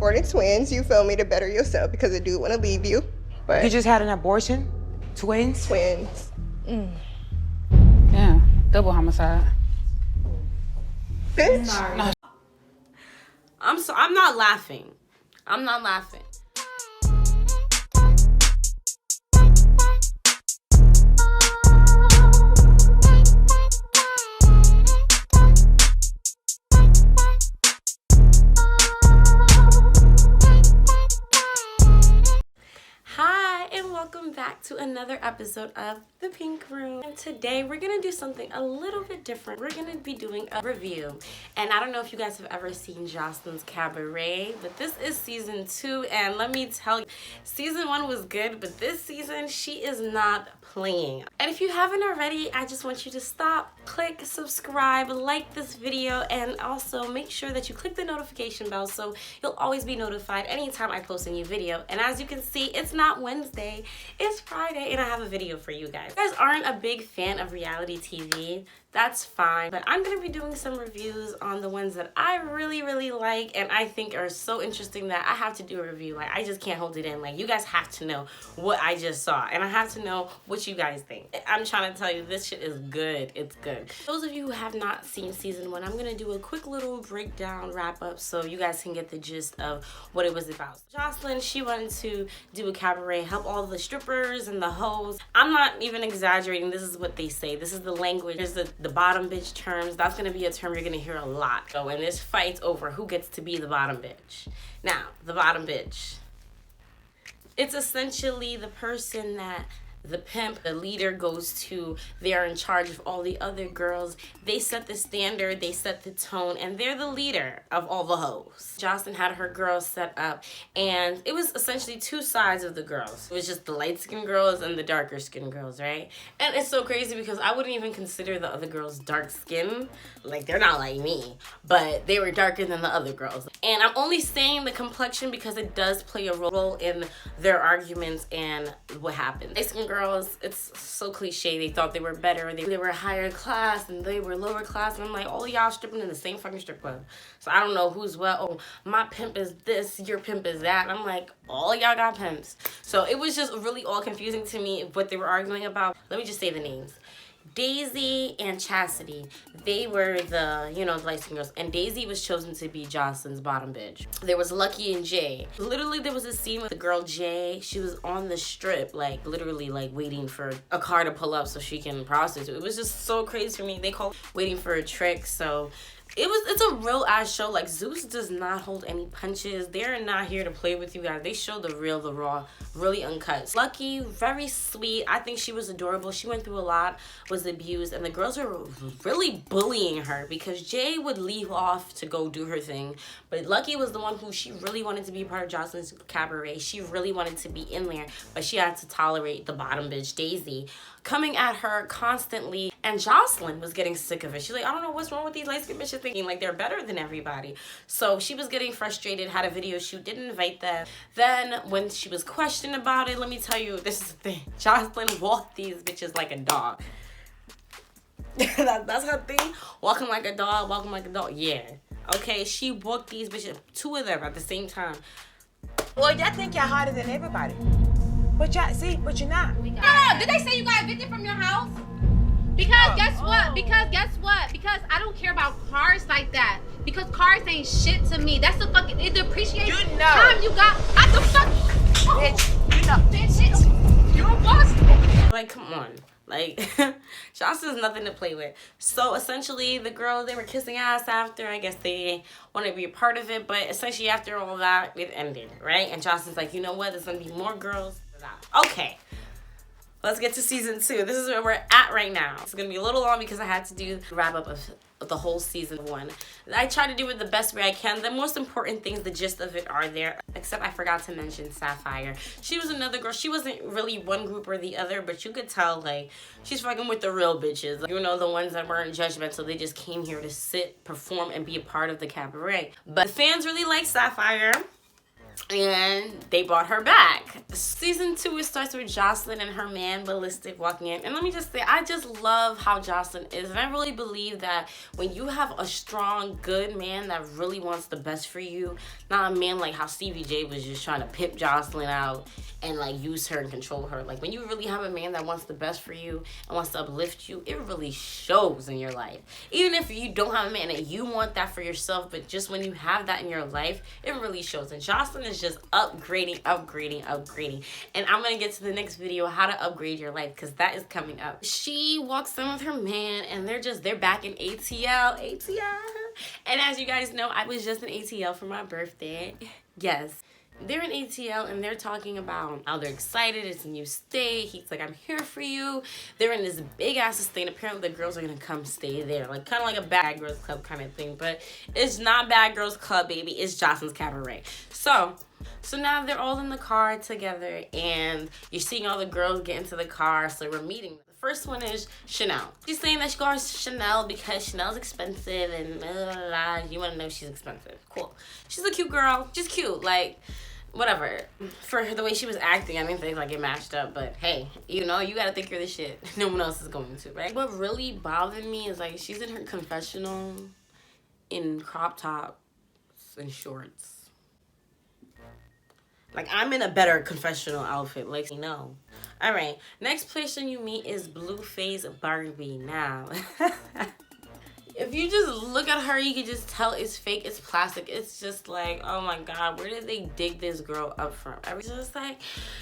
aborted twins, you feel me, to better yourself because the dude want to leave you. But You just had an abortion? Twins? twins. Yeah, double homicide. Bitch. I'm not laughing. I'm not laughing. Hi, and welcome back to another episode of The Pink Room. And today we're gonna do something a little bit different. We're gonna be doing a review. And I don't know if you guys have ever seen Joseline's Cabaret, but this is season 2, and let me tell you, season 1 was good, but this season she is not playing. And if you haven't already, I just want you to stop, click subscribe, like this video, and also make sure that you click the notification bell so you'll always be notified anytime I post a new video. And as you can see, it's not Wednesday, it's Friday, and I have a video for you guys. If you guys aren't a big fan of reality TV, that's fine, but I'm gonna be doing some reviews on the ones that I really like and I think are so interesting that I have to do a review. Like, I just can't hold it in. Like, you guys have to know what I just saw, and I have to know what you guys think. I'm trying to tell you, this shit is good. It's good. Those of you who have not seen season 1, I'm gonna do a quick little breakdown wrap up so you guys can get the gist of what it was about. Joseline, she wanted to do a cabaret, help all the strippers and the hoes. I'm not even exaggerating. This is what they say. This is the language. There's the bottom bitch terms. That's gonna be a term you're gonna hear a lot. So, and there's fights over who gets to be the bottom bitch. Now, the bottom bitch, it's essentially the person that the pimp, the leader, goes to. They're in charge of all the other girls. They set the standard, they set the tone, and they're the leader of all the hoes. Joseline had her girls set up, and it was essentially two sides of the girls. It was just the light-skinned girls and the darker-skinned girls, right? And it's so crazy because I wouldn't even consider the other girls dark skin. Like, they're not like me, but they were darker than the other girls. And I'm only saying the complexion because it does play a role in their arguments and what happens. Light-skinned girls, it's so cliche. They thought they were better. They were higher class and they were lower class. And I'm like, all y'all stripping in the same fucking strip club. So I don't know who's what. Oh, my pimp is this, your pimp is that. And I'm like, all y'all got pimps. So it was just really all confusing to me what they were arguing about. Let me just say the names. Daisy and Chastity, they were the, the light-skinned girls, and Daisy was chosen to be Joseline's bottom bitch. There was Lucky and Jay. Literally, there was a scene with the girl Jay. She was on the strip, like, literally, like, waiting for a car to pull up so she can prostitute. It was just so crazy for me. They call it waiting for a trick, so it's a real ass show. Like, Zeus does not hold any punches. They're not here to play with you guys. They show the real, the raw, really uncut. Lucky, very sweet. I think she was adorable. She went through a lot, was abused, and the girls were really bullying her because Jay would leave off to go do her thing, but Lucky was the one who she really wanted to be part of Joseline's cabaret. She really wanted to be in there, but she had to tolerate the bottom bitch Daisy coming at her constantly, and Joseline was getting sick of it. She's like, I don't know what's wrong with these light-skinned bitches thinking like they're better than everybody. So she was getting frustrated, had a video shoot, didn't invite them. Then when she was questioned about it, let me tell you, this is the thing. Joseline walked these bitches like a dog. That's her thing. Walking like a dog, walking like a dog. Yeah. Okay, she walked these bitches, two of them at the same time. Well, y'all think y'all harder than everybody. But y'all, see, but you're not. No, did they say you got evicted from your house? Because guess what? Because I don't care about cars like that. Because cars ain't shit to me. That's the fucking, it depreciates. You know. Time you got. I the fuck. Bitch, you know. Bitch, you're a boss. Like, come on. Like, Joseline's nothing to play with. So essentially, the girls, they were kissing ass after. I guess they wanted to be a part of it, but essentially after all that, it ended, right? And Joseline's like, you know what? There's gonna be more girls. Okay, let's get to season 2. This is where we're at right now. It's gonna be a little long because I had to do the wrap up of the whole season 1. I try to do it the best way I can. The most important things, the gist of it, are there. Except I forgot to mention Sapphire. She was another girl. She wasn't really one group or the other, but you could tell, like, she's fucking with the real bitches. Like, the ones that weren't judgmental. They just came here to sit, perform, and be a part of the cabaret. But the fans really like Sapphire. and they brought her back. Season 2, it starts with Jocelyn and her man Ballistic walking in. And let me just say, I just love how Jocelyn is. And I really believe that when you have a strong, good man that really wants the best for you, not a man like how Stevie J was just trying to pimp Jocelyn out and like use her and control her. Like when you really have a man that wants the best for you and wants to uplift you, it really shows in your life. Even if you don't have a man and you want that for yourself, but just when you have that in your life, it really shows. And Jocelyn is just upgrading. And I'm gonna get to the next video, how to upgrade your life, because that is coming up. She walks in with her man and they're back in ATL. And as you guys know, I was just in ATL for my birthday. Yes. They're in ATL and they're talking about how they're excited. It's a new state. He's like, I'm here for you. They're in this big ass estate. Apparently the girls are gonna come stay there. Like kind of like a Bad Girls Club kind of thing. But it's not Bad Girls Club, baby. It's Jocelyn's Cabaret. So now they're all in the car together and you're seeing all the girls get into the car. So we're meeting. The first one is Chanel. She's saying that she goes Chanel because Chanel's expensive and blah, blah, blah. You want to know she's expensive. Cool. She's a cute girl. She's cute. Like, whatever. For the way she was acting, I didn't think like it matched up. But hey, you know, you got to think you're the shit. No one else is going to, right? What really bothered me is like she's in her confessional in crop tops and shorts. Like, I'm in a better confessional outfit. Like, no. All right. Next person you meet is Blueface Barbie. Now, if you just look at her, you can just tell it's fake. It's plastic. It's just like, oh my God, where did they dig this girl up from? It's just like,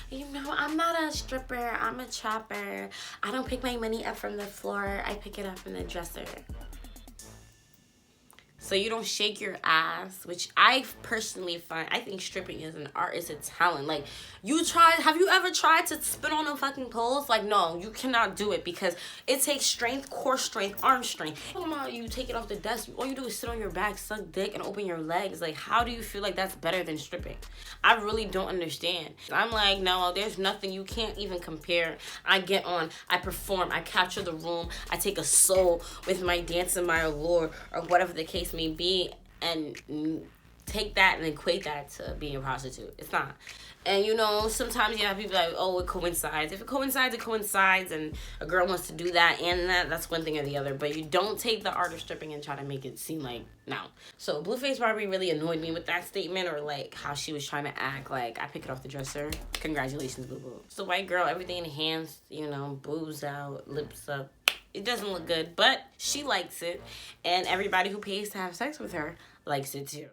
you know, I'm not a stripper. I'm a chopper. I don't pick my money up from the floor. I pick it up from the dresser. So you don't shake your ass, which I personally find, I think stripping is an art, it's a talent. Like, have you ever tried to spin on a fucking poles? Like, no, you cannot do it because it takes strength, core strength, arm strength. You take it off the desk, all you do is sit on your back, suck dick, and open your legs. Like, how do you feel like that's better than stripping? I really don't understand. I'm like, no, there's nothing, you can't even compare. I get on, I perform, I capture the room, I take a soul with my dance and my allure, or whatever the case may be, and take that and equate that to being a prostitute. It's not. And you know, sometimes you have people like, oh, it coincides. If it coincides, it coincides, and a girl wants to do that and that's one thing or the other. But you don't take the art of stripping and try to make it seem like, no. So Blueface Barbie really annoyed me with that statement, or like how she was trying to act like, I pick it off the dresser. Congratulations, boo boo. It's a white girl, everything enhanced, you know, boobs out, lips up. It doesn't look good, but she likes it, and everybody who pays to have sex with her likes it too.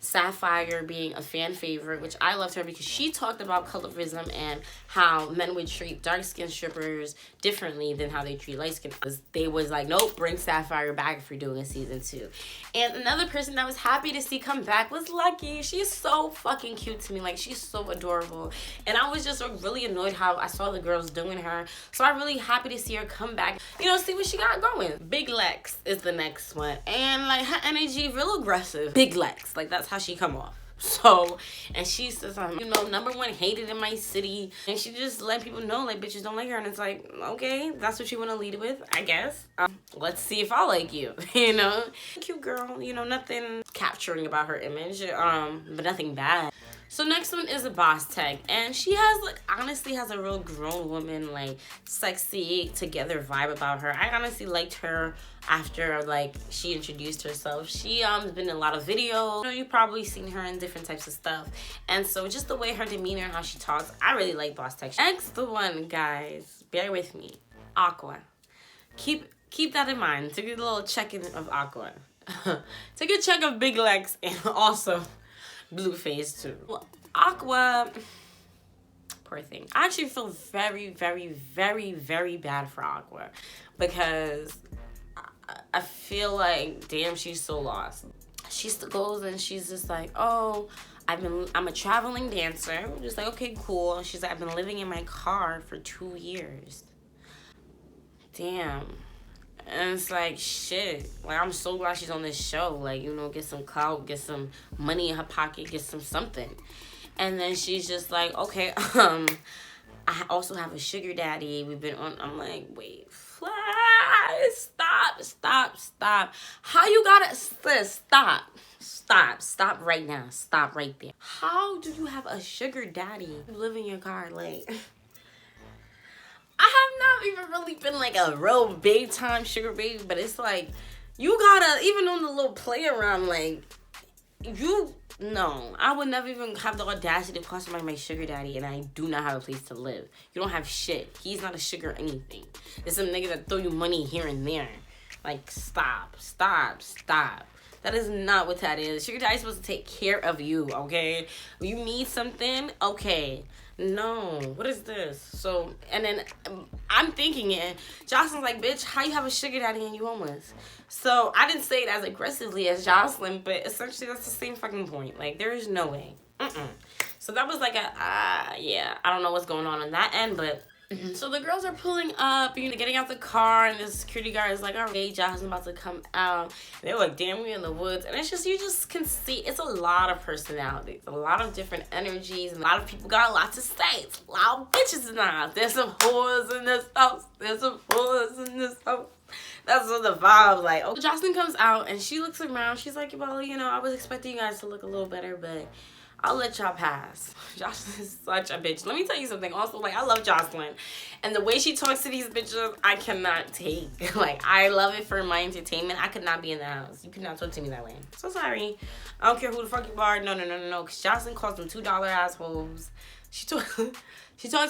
Sapphire being a fan favorite, which I loved her because she talked about colorism and how men would treat dark-skinned strippers differently than how they treat light-skinned. They was like, nope, bring Sapphire back if you're doing a season 2. And another person that was happy to see come back was Lucky. She's so fucking cute to me. Like, she's so adorable. And I was just really annoyed how I saw the girls doing her. So I'm really happy to see her come back. You know, see what she got going. Big Lex is the next one. And like, her energy real aggressive. Big Lex. Like, that's how she come off. So, and she says, you know, #1 hated in my city, and she just let people know like bitches don't like her, and it's like, okay, that's what you want to lead with, I guess. Let's see if I like you. You know, cute girl, you know, nothing capturing about her image, but nothing bad. So next one is a Boss Tech, and she has like, honestly has a real grown woman, like sexy together vibe about her. I honestly liked her after like she introduced herself. She has been in a lot of videos. You know, you've probably seen her in different types of stuff, and so just the way her demeanor and how she talks, I really like Boss Tech. Next one, guys, bear with me, Aqua. Keep that in mind. Take a little check-in of Aqua. Take a check of Big Lex and also Blueface too. Well, Aqua, poor thing. I actually feel very, very, very, very bad for Aqua because I feel like, damn, she's so lost. She goes and she's just like, oh, I'm a traveling dancer. I'm just like, okay, cool. She's like, I've been living in my car for 2 years. Damn. And it's like, shit, like, I'm so glad she's on this show. Like, you know, get some clout, get some money in her pocket, get some something. And then she's just like, okay, I also have a sugar daddy. We've been on, I'm like, wait, Stop. How you gotta, sis, stop right now. Stop right there. How do you have a sugar daddy? You live in your car, like, I have not even really been like a real big time sugar baby, but it's like, you gotta, even on the little play around, like, no, I would never even have the audacity to call somebody my sugar daddy, and I do not have a place to live. You don't have shit. He's not a sugar anything. It's some nigga that throw you money here and there. Like, stop. That is not what that is. Sugar daddy's supposed to take care of you, okay? You need something? Okay. No. What is this? So, and then I'm thinking it. Jocelyn's like, bitch, how you have a sugar daddy and you homeless? So, I didn't say it as aggressively as Jocelyn, but essentially that's the same fucking point. Like, there is no way. So, that was like yeah, I don't know what's going on that end, but... So the girls are pulling up, getting out the car, and the security guard is like, all right, Jocelyn's about to come out. And they're like, damn, we in the woods. And it's just, you just can see, it's a lot of personalities, a lot of different energies, and a lot of people got a lot to say. It's a lot of bitches in the house. There's some whores in this house. That's what the vibe like. Oh, Jocelyn comes out, and she looks around. She's like, well, I was expecting you guys to look a little better, but I'll let y'all pass. Jocelyn is such a bitch. Let me tell you something. Also, like, I love Jocelyn. And the way she talks to these bitches, I cannot take. Like, I love it for my entertainment. I could not be in the house. You could not talk to me that way. So sorry. I don't care who the fuck you are. No. Because Jocelyn calls them $2 assholes. She talks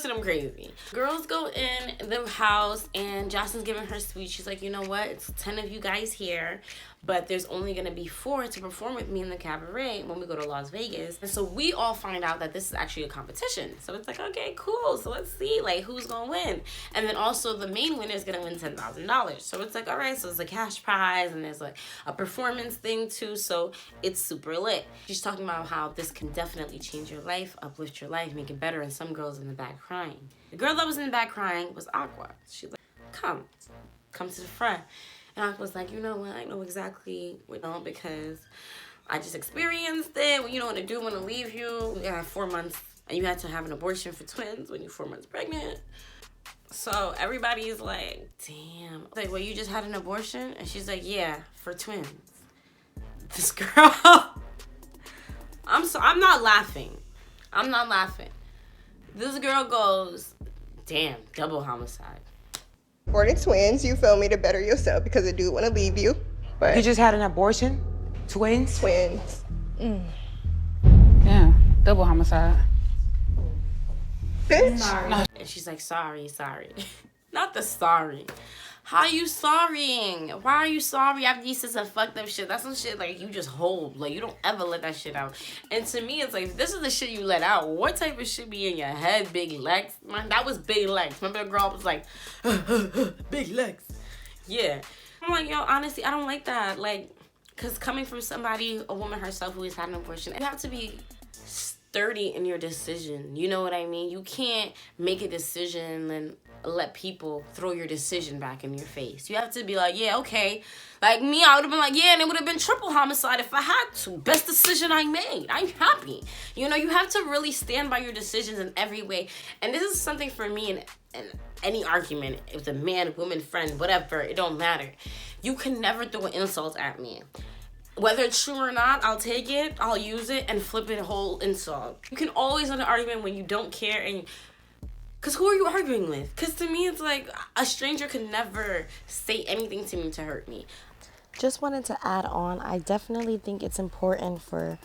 to them crazy. Girls go in the house, and Jocelyn's giving her speech. She's like, you know what? It's 10 of you guys here, but there's only going to be 4 to perform with me in the cabaret when we go to Las Vegas. And so we all find out that this is actually a competition. So it's like, okay, cool. So let's see, like, who's going to win. And then also the main winner is going to win $10,000. So it's like, all right, so it's a cash prize, and there's like a performance thing too. So it's super lit. She's talking about how this can definitely change your life, uplift your life, make it better. And some girls in the back crying. The girl that was in the back crying was Aqua. She's like, come to the front. And I was like, you know what? I know exactly what, because I just experienced it. When you don't want to do, want to leave you. You have 4 months, and you had to have an abortion for twins when you're 4 months pregnant. So everybody's like, damn. Like, well, you just had an abortion? And she's like, yeah, for twins. This girl. I'm not laughing. This girl goes, damn, double homicide. Aborting twins, you feel me, to better yourself because I do want to leave you. But You just had an abortion? Twins? twins. Yeah, double homicide. Bitch. And she's like, sorry. Not the sorry. How you sorrying? Why are you sorry after you said some fucked up shit? That's some shit like you just hold. Like, you don't ever let that shit out. And to me, it's like, if this is the shit you let out, what type of shit be in your head? Big Lex? Man, that was Big Lex. Remember the girl was like, Big Lex. Yeah. I'm like, yo, honestly, I don't like that. Like, because coming from somebody, a woman herself who has had an abortion, you have to be sturdy in your decision. You know what I mean? You can't make a decision and let people throw your decision back in your face. You have to be like, yeah, okay. Like me, I would have been like, yeah, and it would have been triple homicide if I had to. Best decision I made. I'm happy. You know, you have to really stand by your decisions in every way. And this is something for me in any argument. If it's a man, woman, friend, whatever, it don't matter. You can never throw an insult at me. Whether it's true or not, I'll take it, I'll use it, and flip it a whole insult. You can always have an argument when you don't care, and because who are you arguing with? Because to me, it's like a stranger could never say anything to me to hurt me. Just wanted to add on, I definitely think it's important for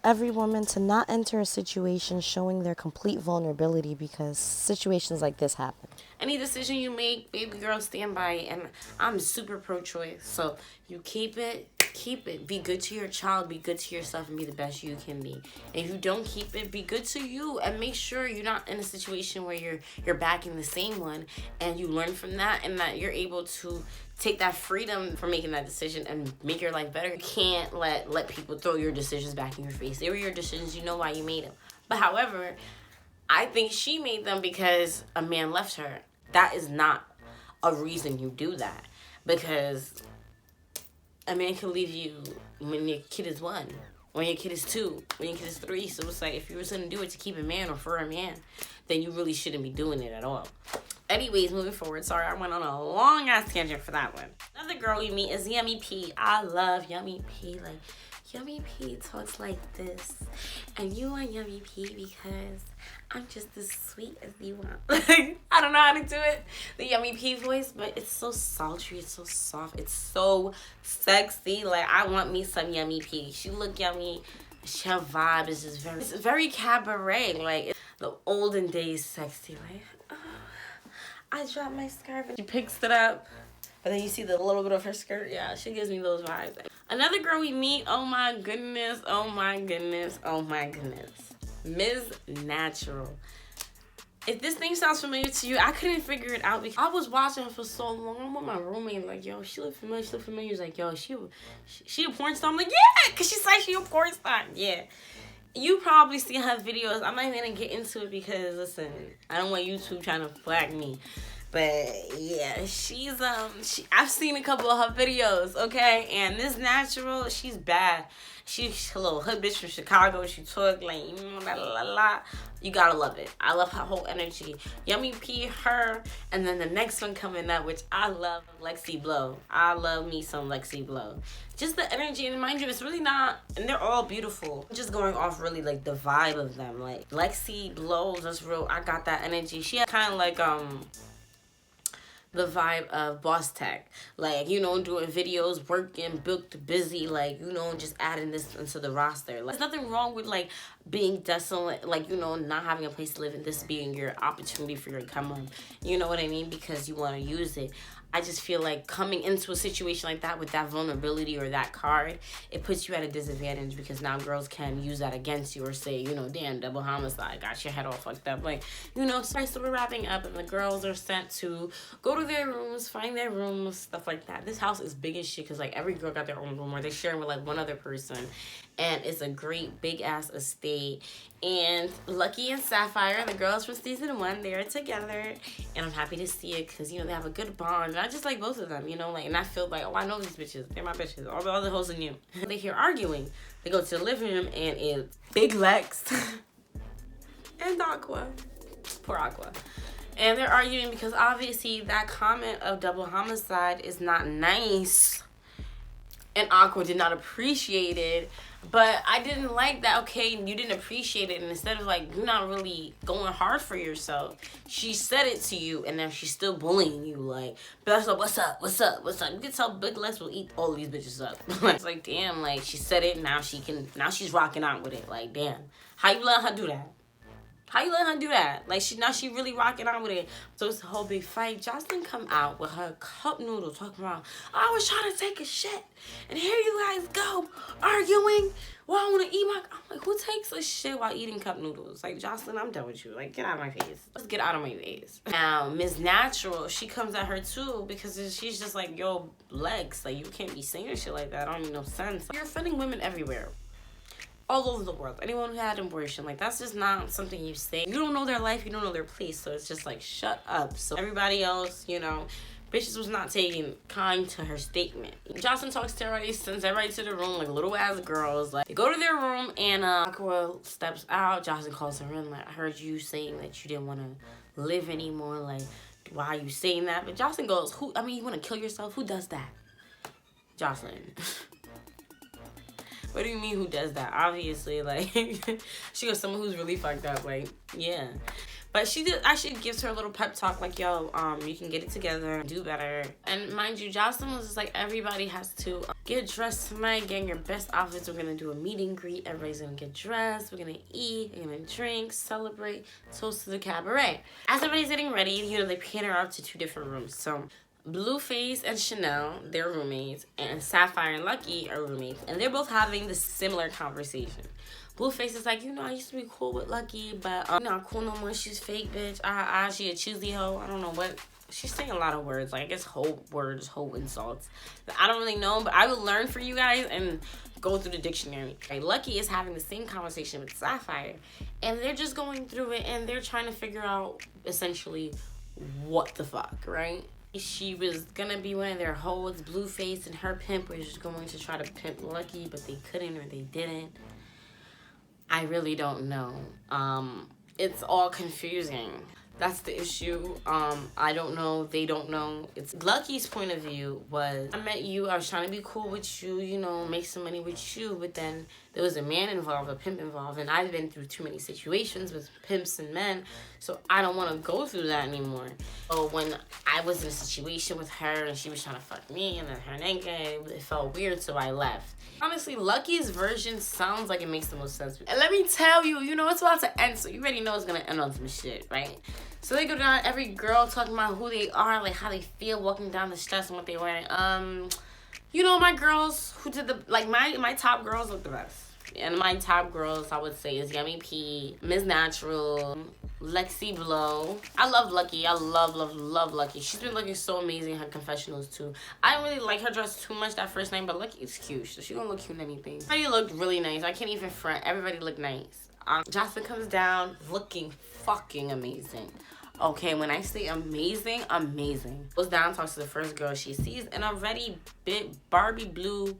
every woman to not enter a situation showing their complete vulnerability, because situations like this happen. Any decision you make, baby girl, stand by it. And I'm super pro-choice. So you keep it. Be good to your child, be good to yourself, and be the best you can be. And if you don't keep it, be good to you, and make sure you're not in a situation where you're backing the same one, and you learn from that, and that you're able to take that freedom for making that decision and make your life better. You can't let people throw your decisions back in your face. They were your decisions, you know why you made them. But however, I think she made them because a man left her. That is not a reason you do that, because a man can leave you when your kid is 1, when your kid is 2, when your kid is 3. So it's like, if you were going to do it to keep a man or for a man, then you really shouldn't be doing it at all. Anyways, moving forward. Sorry, I went on a long ass tangent for that one. Another girl we meet is Yummy P. I love Yummy P. Like, Yummy P talks like this. And you are Yummy P because I'm just as sweet as you want. I don't know how to do it. The Yummy P voice, but it's so sultry. It's so soft. It's so sexy. Like, I want me some Yummy P. She look yummy. Her vibe is just very, it's very cabaret. Like, it's the olden days sexy. Like, oh, I dropped my scarf and she picks it up. But then you see the little bit of her skirt. Yeah, she gives me those vibes. Another girl we meet, oh my goodness, oh my goodness, oh my goodness. Ms. Natural. If this thing sounds familiar to you, I couldn't figure it out because I was watching her for so long. I'm with my roommate, like, yo, she look familiar, she look familiar. He's like, yo, she a porn star? I'm like, yeah, because she's like, she a porn star. Yeah. You probably see her videos. I'm not even going to get into it because, listen, I don't want YouTube trying to flag me. But yeah, she's I've seen a couple of her videos, okay? And this Natural, she's bad. She's a little hood bitch from Chicago. She talk like la la la. You gotta love it. I love her whole energy. Yummy P, her, and then the next one coming up, which I love, Lexi Blow. I love me some Lexi Blow. Just the energy, and mind you, it's really not, and they're all beautiful. Just going off really like the vibe of them. Like Lexi Blow, just real. I got that energy. She had kind of like the vibe of Boss Tech, like, you know, doing videos, working, booked, busy, like, you know, just adding this into the roster. Like, there's nothing wrong with like being desolate, like, you know, not having a place to live and this being your opportunity for your come on, you know what I mean, because you want to use it. I just feel like coming into a situation like that with that vulnerability or that card, it puts you at a disadvantage because now girls can use that against you or say, you know, damn, double homicide, got your head all fucked up. Like, you know, so we're wrapping up and the girls are sent to go to their rooms, find their rooms, stuff like that. This house is big as shit because like every girl got their own room or they share with like one other person. And it's a great big ass estate. And Lucky and Sapphire, the girls from season 1, they are together. And I'm happy to see it because, you know, they have a good bond. And I just like both of them, you know, like, and I feel like, oh, I know these bitches. They're my bitches. All the other hoes and you. They hear arguing. They go to the living room and it's Big Lex and Aqua. Poor Aqua. And they're arguing because obviously that comment of double homicide is not nice. And Aqua did not appreciate it. But I didn't like that, okay, you didn't appreciate it. And instead of, like, you're not really going hard for yourself, she said it to you, and then she's still bullying you. Like, what's up, what's up, what's up, what's up? You can tell Big Lex will eat all these bitches up. It's like, damn, like, she said it, now she's rocking out with it. Like, damn. How you let her do that? How you let her do that? Like, she really rocking out with it. So it's a whole big fight. Jocelyn come out with her cup noodle talking about, I was trying to take a shit. And here you guys go, arguing. Well, I want to eat I'm like, who takes a shit while eating cup noodles? Like, Jocelyn, I'm done with you. Like, get out of my face. Let's get out of my face. Now, Ms. Natural, she comes at her too because she's just like, yo, Lex, like, you can't be saying shit like that. I don't make no sense. You're offending women everywhere. All over the world. Anyone who had an abortion, like, that's just not something you say. You don't know their life, you don't know their place, so it's just like, shut up. So everybody else, you know, bitches was not taking kind to her statement. Jocelyn talks to everybody, sends everybody to the room like little ass girls. Like, they go to their room and Aqua steps out. Jocelyn calls her in, like, I heard you saying that you didn't want to live anymore. Like, why are you saying that? But Jocelyn goes, you want to kill yourself? Who does that? Jocelyn. What do you mean, who does that? Obviously, like, she was someone who's really fucked up, like, yeah. But she actually gives her a little pep talk, like, yo, you can get it together, do better. And mind you, Jocelyn was just like, everybody has to get dressed tonight, get in your best outfits. We're gonna do a meet and greet. Everybody's gonna get dressed. We're gonna eat, we're gonna drink, celebrate, toast to the cabaret. As everybody's getting ready, you know, they paint her up to 2 different rooms. So Blueface and Chanel, they're roommates, and Sapphire and Lucky are roommates, and they're both having this similar conversation. Blueface is like, you know, I used to be cool with Lucky, but I'm not cool no more. She's fake, bitch. She a choosy hoe. I don't know what. She's saying a lot of words, like, I guess whole words, whole insults. I don't really know, but I will learn for you guys and go through the dictionary. Okay, Lucky is having the same conversation with Sapphire, and they're just going through it, and they're trying to figure out, essentially, what the fuck, right? She was gonna be one of their hoes. Blueface and her pimp was just going to try to pimp Lucky, but they couldn't or they didn't. I really don't know. It's all confusing. That's the issue. I don't know. They don't know. It's Lucky's point of view was, I met you. I was trying to be cool with you, you know, make some money with you. But then there was a man involved, a pimp involved. And I've been through too many situations with pimps and men. So I don't want to go through that anymore. So when I was in a situation with her and she was trying to fuck me and then her naked, it felt weird. So I left. Honestly, Lucky's version sounds like it makes the most sense. And let me tell you, you know, it's about to end. So you already know it's going to end on some shit, right? So they go down, every girl talking about who they are, like how they feel walking down the steps and what they're wearing. You know, my girls who did the, like my top girls look the best. And my top girls, I would say, is Yummy P, Ms. Natural, Lexi Blow. I love Lucky. I love Lucky. She's been looking so amazing in her confessionals, too. I don't really like her dress too much that first night, but Lucky is cute. So she gonna look cute in anything. Everybody looked really nice. I can't even front. Everybody looked nice. Jocelyn comes down looking fucking amazing. Okay, when I say amazing, amazing. Goes down, talks to the first girl she sees, and already Barbie blue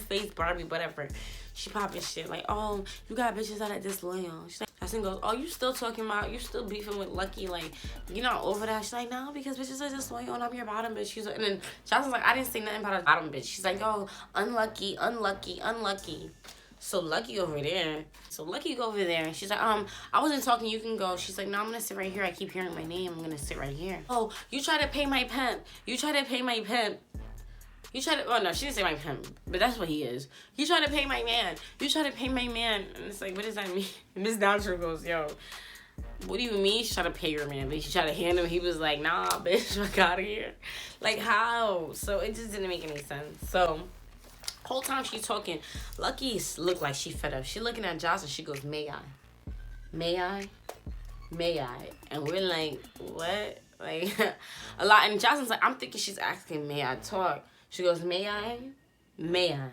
face Barbie, whatever. She popping shit like, oh, you got bitches out at Disloyal. She's like, Jocelyn goes, oh, you still talking about, you still beefing with Lucky, like, you're not over that? She's like, no, because bitches are disloyal and I'm your bottom bitch. She's like, and then Jocelyn's like, I didn't say nothing about a bottom bitch. She's like, oh, unlucky. So Lucky over there. So Lucky go over there and she's like, I wasn't talking, you can go. She's like, no, I'm gonna sit right here. I keep hearing my name. I'm gonna sit right here. Oh, you try to pay my pimp. You try to pay my pimp. You try to, oh no, she didn't say my pimp, but that's what he is. You try to pay my man. You try to pay my man. And it's like, what does that mean? Ms. Natural goes, yo, what do you mean she try to pay your man? But she tried to hand him. He was like, nah, bitch, fuck out of here. Like, how? So it just didn't make any sense. So whole time she's talking, Lucky looked like she fed up. She looking at Jocelyn. She goes, may I? May I? May I? And we're like, what? Like, a lot. And Jocelyn's like, I'm thinking she's asking, may I talk? She goes, may I? May I?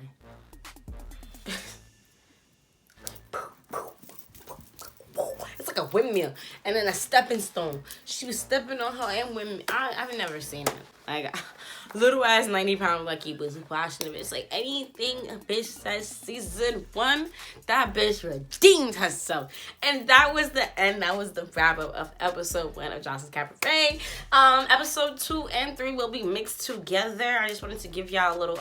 It's like a windmill. And then a stepping stone. She was stepping on her and windmill. I've never seen it. Like, little ass 90-pound Lucky was watching it. It's like anything a bitch says season 1, that bitch redeemed herself. And that was the end. That was the wrap up of episode 1 of Jocelyn's Cabaret. Episode 2 and 3 will be mixed together. I just wanted to give y'all a little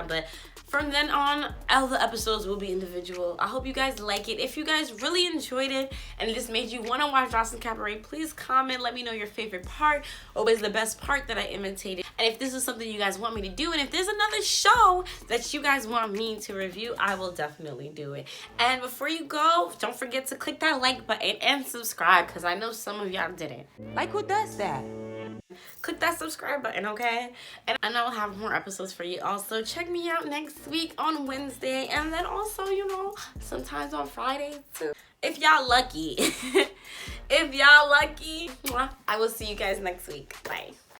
but from then on, all the episodes will be individual. I hope you guys like it. If you guys really enjoyed it and it just made you want to watch Jocelyn's Cabaret, please comment. Let me know your favorite part. Always the best part that I imitated. And if this is something you guys want me to do, and if there's another show that you guys want me to review, I will definitely do it. And before you go, don't forget to click that like button and subscribe, because I know some of y'all didn't. Like, who does that? Click that subscribe button, okay? And I'll have more episodes for you. Also, check me out next week on Wednesday, and then also, you know, sometimes on Friday too. If y'all lucky. If y'all lucky, I will see you guys next week. Bye.